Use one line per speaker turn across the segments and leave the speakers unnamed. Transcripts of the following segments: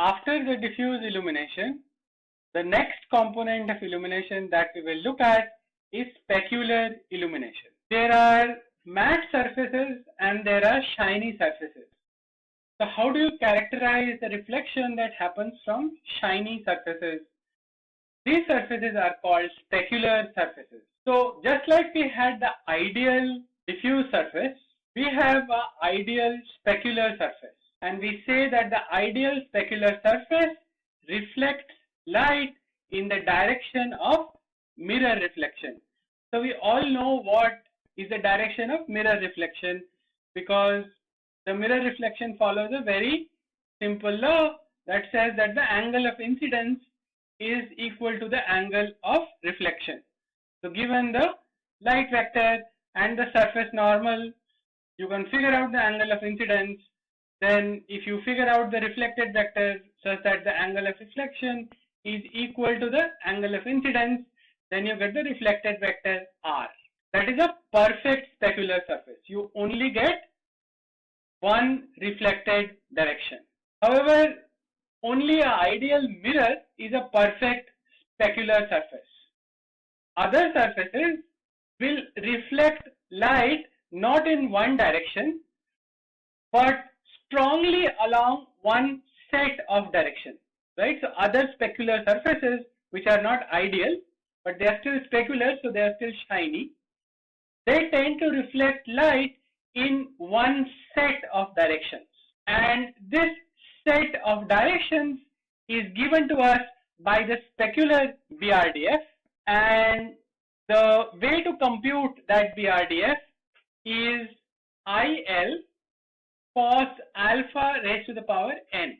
after the diffuse illumination, the next component of illumination that we will look at is specular illumination. There are matte surfaces and there are shiny surfaces. So how do you characterize the reflection that happens from shiny surfaces? These surfaces are called specular surfaces. So just like we had the ideal diffuse surface, we have an ideal specular surface. And we say that the ideal specular surface reflects light in the direction of mirror reflection. So we all know what is the direction of mirror reflection, because the mirror reflection follows a very simple law that says that the angle of incidence is equal to the angle of reflection. So given the light vector and the surface normal, you can figure out the angle of incidence. Then if you figure out the reflected vector such that the angle of reflection is equal to the angle of incidence, then you get the reflected vector R. That is a perfect specular surface. You only get one reflected direction. However, only an ideal mirror is a perfect specular surface. Other surfaces will reflect light not in one direction, but strongly along one set of directions, right? So other specular surfaces which are not ideal, but they are still specular, so they are still shiny, they tend to reflect light in one set of directions. And this set of directions is given to us by the specular BRDF, and the way to compute that BRDF is IL cos alpha raised to the power n,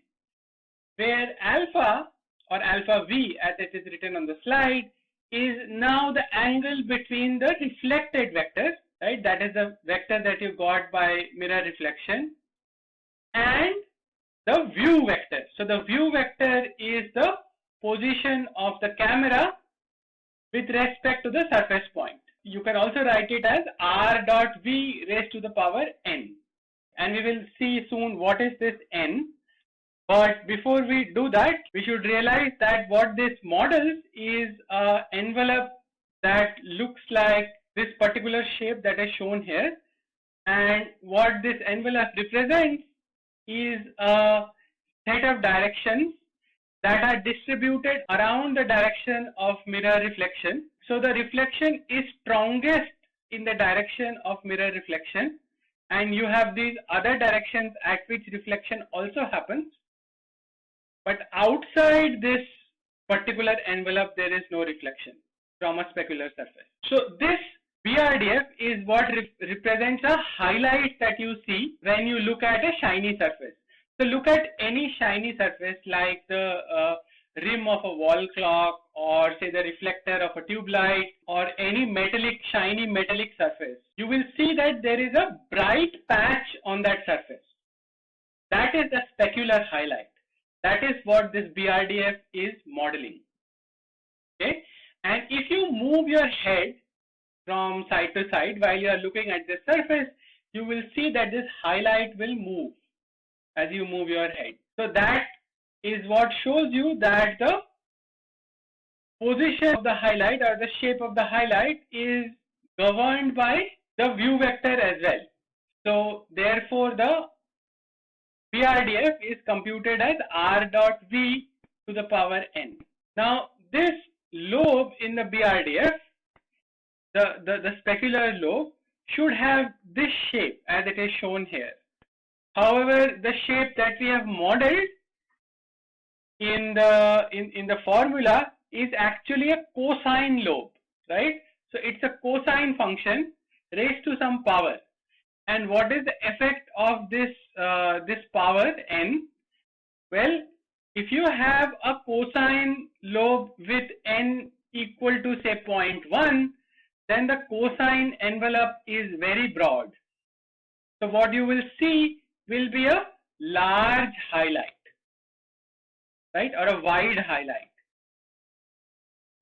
where alpha or alpha v as it is written on the slide is now the angle between the reflected vector, right? That is the vector that you got by mirror reflection, and the view vector. So the view vector is the position of the camera with respect to the surface point. You can also write it as r dot v raised to the power n. And we will see soon what is this n. But before we do that, we should realize that what this models is an envelope that looks like this particular shape that is shown here. And what this envelope represents is a set of directions that are distributed around the direction of mirror reflection. So the reflection is strongest in the direction of mirror reflection, and you have these other directions at which reflection also happens. But outside this particular envelope, there is no reflection from a specular surface. So this BRDF is what represents a highlight that you see when you look at a shiny surface. So look at any shiny surface like the rim of a wall clock, or say the reflector of a tube light, or any metallic, shiny metallic surface. You will see that there is a bright patch on that surface. That is the specular highlight. That is what this BRDF is modeling. Okay, and if you move your head from side to side while you are looking at this surface, you will see that this highlight will move as you move your head. So that is what shows you that the position of the highlight or the shape of the highlight is governed by the view vector as well. So therefore the BRDF is computed as r dot v to the power n. Now this lobe in the BRDF, the specular lobe, should have this shape as it is shown here. However, the shape that we have modeled in the formula is actually a cosine lobe, right? So it's a cosine function raised to some power. And what is the effect of this this power n? Well, if you have a cosine lobe with n equal to say 0.1, then the cosine envelope is very broad. So what you will see will be a large highlight, right, or a wide highlight.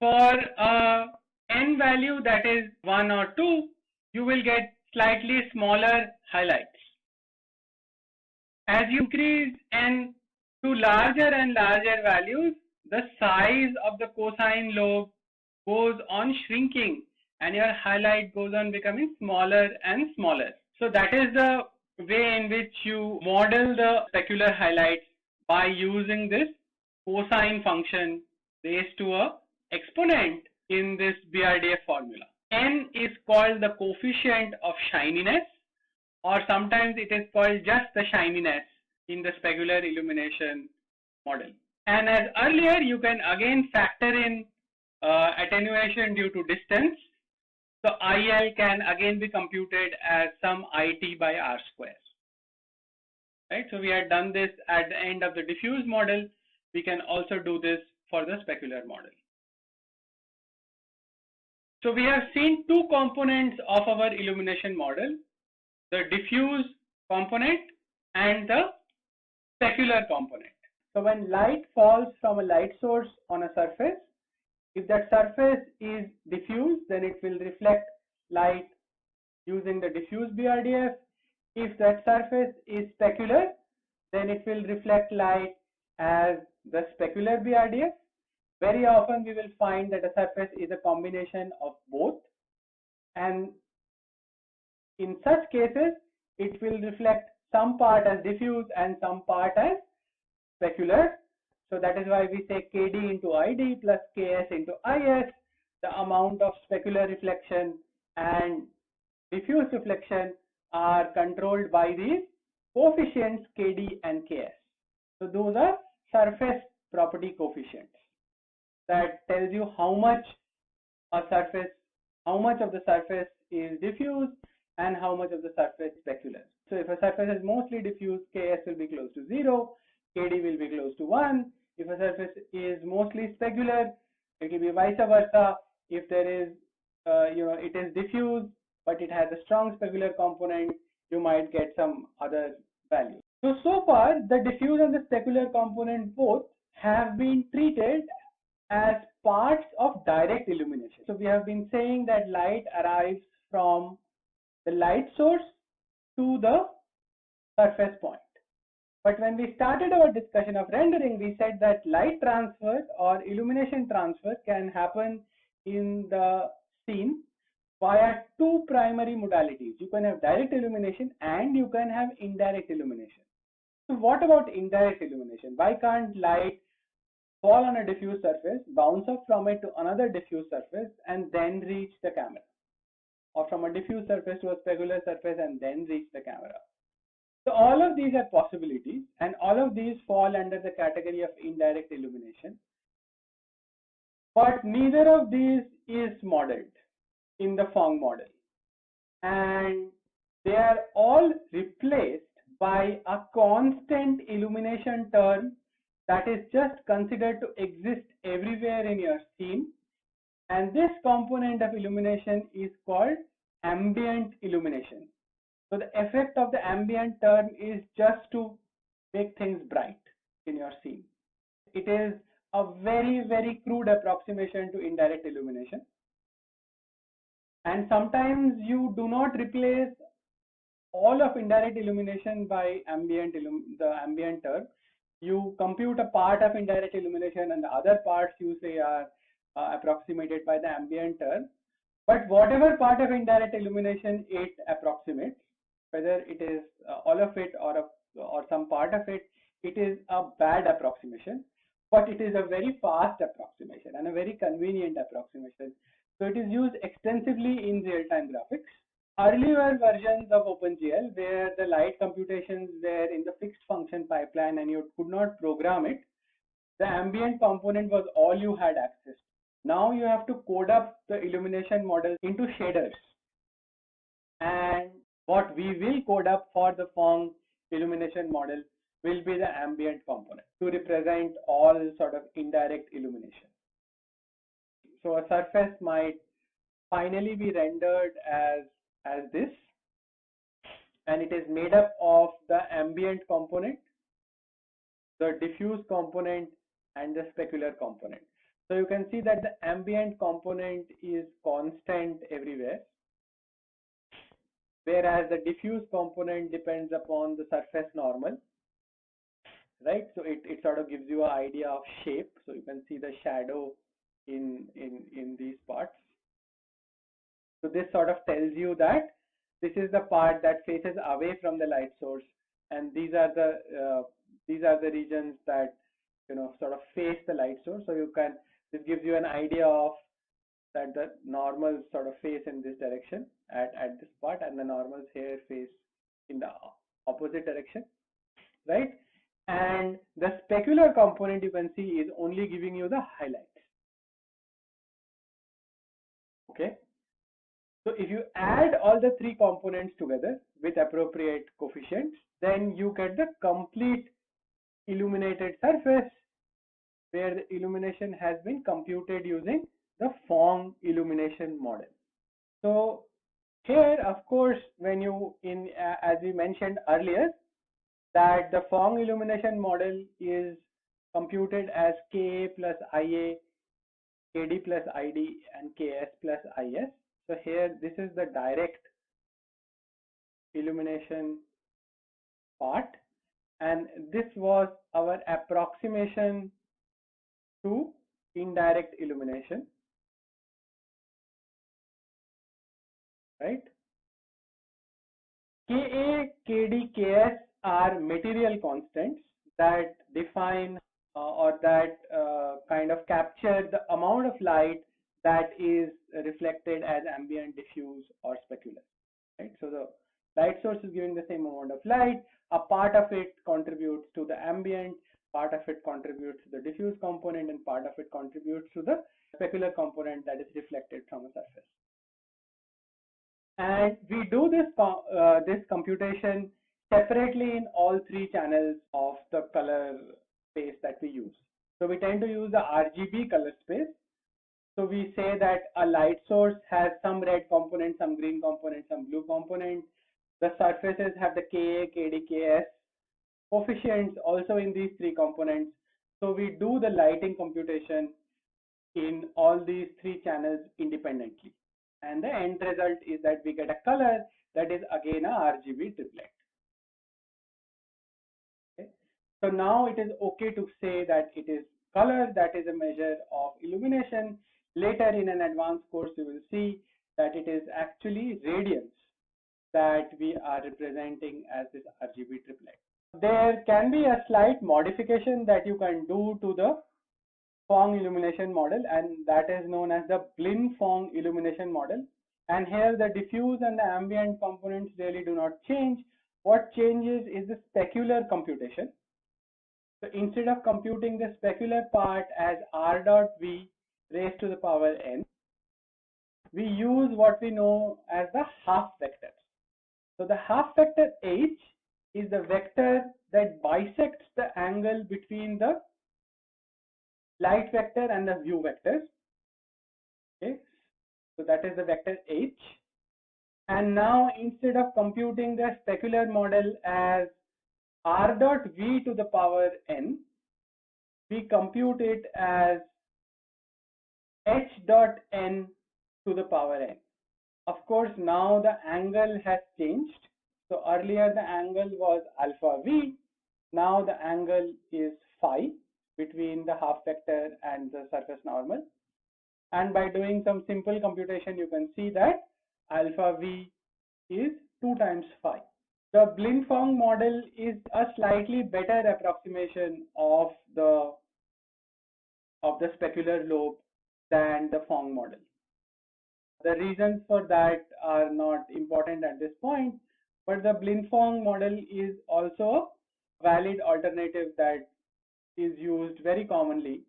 For n value that is 1 or 2, you will get slightly smaller highlights. As you increase n To larger and larger values, the size of the cosine lobe goes on shrinking and your highlight goes on becoming smaller and smaller. So that is the way in which you model the specular highlights, by using this cosine function raised to a exponent in this BRDF formula. N is called the coefficient of shininess, or sometimes it is called just the shininess in the specular illumination model. And as earlier, you can again factor in attenuation due to distance. So IL can again be computed as some IT by R square. Right? So we had done this at the end of the diffuse model. We can also do this for the specular model. So we have seen two components of our illumination model, the diffuse component and the specular component. So when light falls from a light source on a surface, if that surface is diffuse, then it will reflect light using the diffuse BRDF. If that surface is specular, then it will reflect light as the specular BRDF. Very often we will find that a surface is a combination of both, and in such cases it will reflect some part as diffuse and some part as specular. So that is why we say KD into ID plus KS into IS. The amount of specular reflection and diffuse reflection are controlled by these coefficients KD and KS. So those are surface property coefficients that tells you how much of the surface is diffuse and how much of the surface is specular. So if a surface is mostly diffuse, KS will be close to 0, KD will be close to 1. If a surface is mostly specular, it will be vice versa. If there is, it is diffuse but it has a strong specular component, you might get some other value. So far the diffuse and the specular component both have been treated as parts of direct illumination. So we have been saying that light arrives from the light source to the surface point. But when we started our discussion of rendering, we said that light transfer or illumination transfer can happen in the scene via two primary modalities. You can have direct illumination and you can have indirect illumination. So what about indirect illumination? Why can't light fall on a diffuse surface, bounce up from it to another diffuse surface and then reach the camera, or from a diffuse surface to a specular surface and then reach the camera? So all of these are possibilities, and all of these fall under the category of indirect illumination. But neither of these is modeled in the Phong model, and they are all replaced by a constant illumination term that is just considered to exist everywhere in your scene, and this component of illumination is called ambient illumination. So the effect of the ambient term is just to make things bright in your scene. It is a very, very crude approximation to indirect illumination, and sometimes you do not replace all of indirect illumination by the ambient term. You compute a part of indirect illumination and the other parts you say are approximated by the ambient term. But whatever part of indirect illumination it approximates, whether it is all of it or some part of it, it is a bad approximation, but it is a very fast approximation and a very convenient approximation. So it is used extensively in real-time graphics. Earlier versions of OpenGL, where the light computations were in the fixed function pipeline and you could not program it, the ambient component was all you had access to. Now you have to code up the illumination model into shaders, and what we will code up for the Phong illumination model will be the ambient component to represent all sort of indirect illumination. So a surface might finally be rendered as this, and it is made up of the ambient component, the diffuse component, and the specular component. So you can see that the ambient component is constant everywhere, whereas the diffuse component depends upon the surface normal, right? So it sort of gives you an idea of shape. So you can see the shadow in these parts. So this sort of tells you that this is the part that faces away from the light source, and these are the regions that sort of face the light source. So this gives you an idea of that the normals sort of face in this direction at this part, and the normals here face in the opposite direction, right? And the specular component you can see is only giving you the highlights. Okay. So if you add all the three components together with appropriate coefficients, then you get the complete illuminated surface where the illumination has been computed using the Phong illumination model. So here, of course, when you as we mentioned earlier, that the Phong illumination model is computed as Ka plus Ia, Kd plus Id, and Ks plus Is. So here, this is the direct illumination part, and this was our approximation to indirect illumination, right? Ka, Kd, Ks are material constants that define or that kind of capture the amount of light that is reflected as ambient, diffuse, or specular, right? So the light source is giving the same amount of light. A part of it contributes to the ambient, part of it contributes to the diffuse component, and part of it contributes to the specular component that is reflected from a surface. And we do this computation separately in all three channels of the color space that we use. So we tend to use the RGB color space. So we say that a light source has some red component, some green component, some blue component. The surfaces have the Ka, Kd, Ks coefficients also in these three components. So we do the lighting computation in all these three channels independently. And the end result is that we get a color that is again a RGB triplet. Okay. So now it is okay to say that it is color that is a measure of illumination. Later in an advanced course, you will see that it is actually radiance that we are representing as this RGB triplet. There can be a slight modification that you can do to the Phong illumination model, and that is known as the Blin-Phong illumination model. And here the diffuse and the ambient components really do not change. What changes is the specular computation. So instead of computing the specular part as R dot V raised to the power n, we use what we know as the half vector. So the half vector H is the vector that bisects the angle between the light vector and the view vectors. Okay, so that is the vector H. And now instead of computing the specular model as R dot V to the power n, we compute it as H dot n to the power n. Of course, now the angle has changed. So earlier the angle was alpha V. Now the angle is phi between the half vector and the surface normal. And by doing some simple computation, you can see that alpha V is 2 times phi. The Blin-Phong model is a slightly better approximation of the specular lobe than the Phong model. The reasons for that are not important at this point, but the Blin-Phong model is also a valid alternative that is used very commonly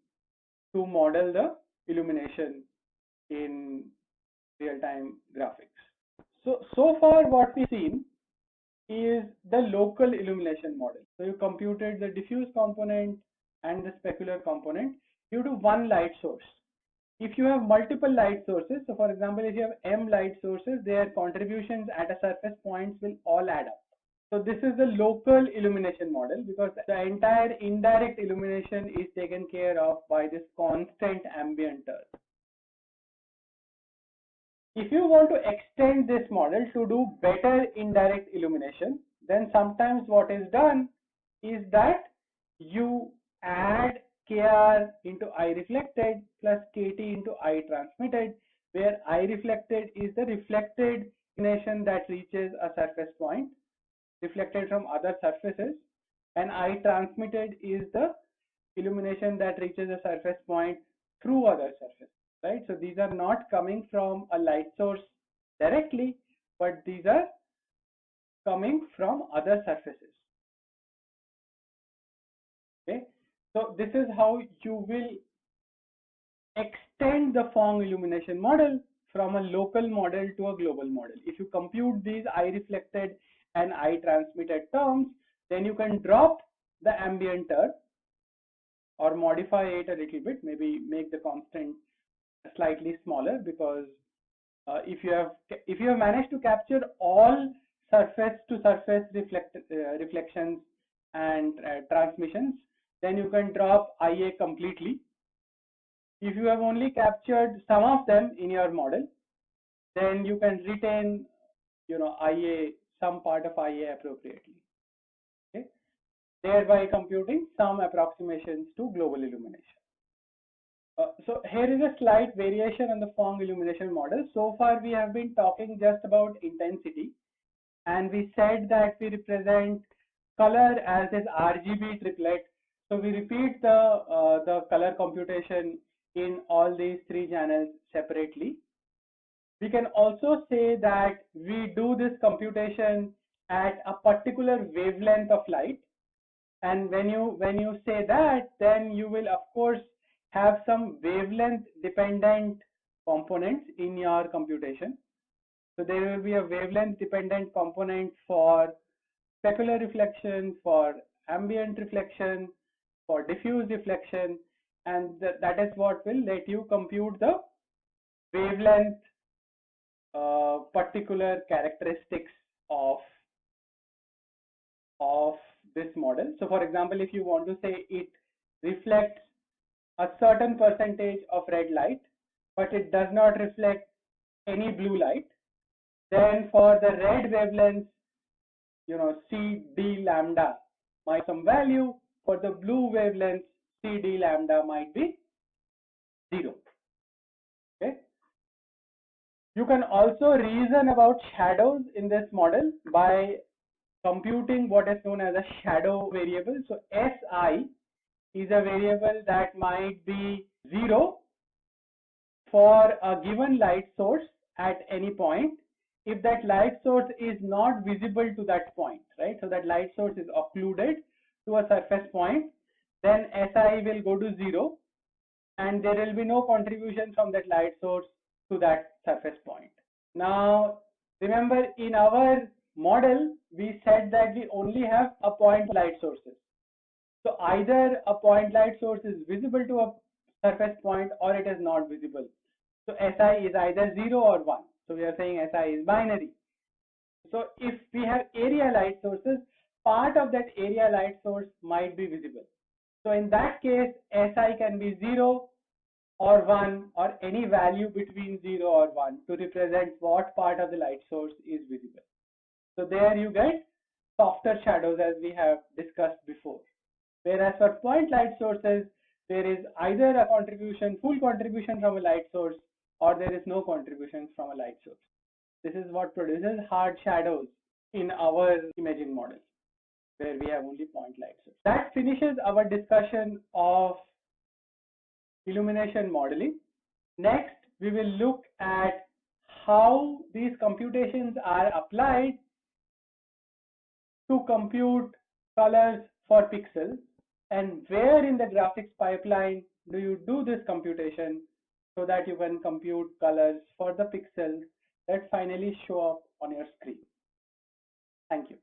to model the illumination in real-time graphics. So far what we've seen is the local illumination model. So you computed the diffuse component and the specular component due to one light source. If you have multiple light sources, so for example, if you have m light sources, their contributions at a surface points will all add up. So this is the local illumination model, because the entire indirect illumination is taken care of by this constant ambient term. If you want to extend this model to do better indirect illumination, then sometimes what is done is that you add Kr into I reflected plus Kt into I transmitted, where I reflected is the reflected illumination that reaches a surface point reflected from other surfaces, and I transmitted is the illumination that reaches a surface point through other surfaces, right? So these are not coming from a light source directly, but these are coming from other surfaces. Okay, so this is how you will extend the Phong illumination model from a local model to a global model. If you compute these I reflected and I transmitted terms, then you can drop the ambient term or modify it a little bit, maybe make the constant slightly smaller, because if you have managed to capture all surface to surface reflections and transmissions, then you can drop IA completely. If you have only captured some of them in your model, then you can retain, IA, some part of IA appropriately, okay, thereby computing some approximations to global illumination. So here is a slight variation on the Phong illumination model. So far we have been talking just about intensity, and we said that we represent color as this RGB triplet. So we repeat the color computation in all these three channels separately. We can also say that we do this computation at a particular wavelength of light, and when you say that, then you will of course have some wavelength dependent components in your computation. So there will be a wavelength dependent component for specular reflection, for ambient reflection, for diffuse reflection, and that is what will let you compute the wavelength particular characteristics of this model. So for example, if you want to say it reflects a certain percentage of red light, but it does not reflect any blue light, then for the red wavelengths, CD lambda might some value. For the blue wavelengths, CD lambda might be 0. Okay. You can also reason about shadows in this model by computing what is known as a shadow variable. So Si is a variable that might be 0 for a given light source at any point, if that light source is not visible to that point, right? So that light source is occluded to a surface point, then Si will go to 0, and there will be no contribution from that light source to that surface point. Now remember, in our model we said that we only have a point light sources. So either a point light source is visible to a surface point or it is not visible. So Si is either 0 or 1. So we are saying Si is binary. So if we have area light sources, part of that area light source might be visible. So in that case, Si can be 0 or 1 or any value between 0 or 1 to represent what part of the light source is visible. So there you get softer shadows, as we have discussed before. Whereas for point light sources, there is either a contribution, full contribution from a light source, or there is no contribution from a light source. This is what produces hard shadows in our imaging model, where we have only point light source. That finishes our discussion of illumination modeling. Next, we will look at how these computations are applied to compute colors for pixels, and where in the graphics pipeline do you do this computation so that you can compute colors for the pixels that finally show up on your screen. Thank you.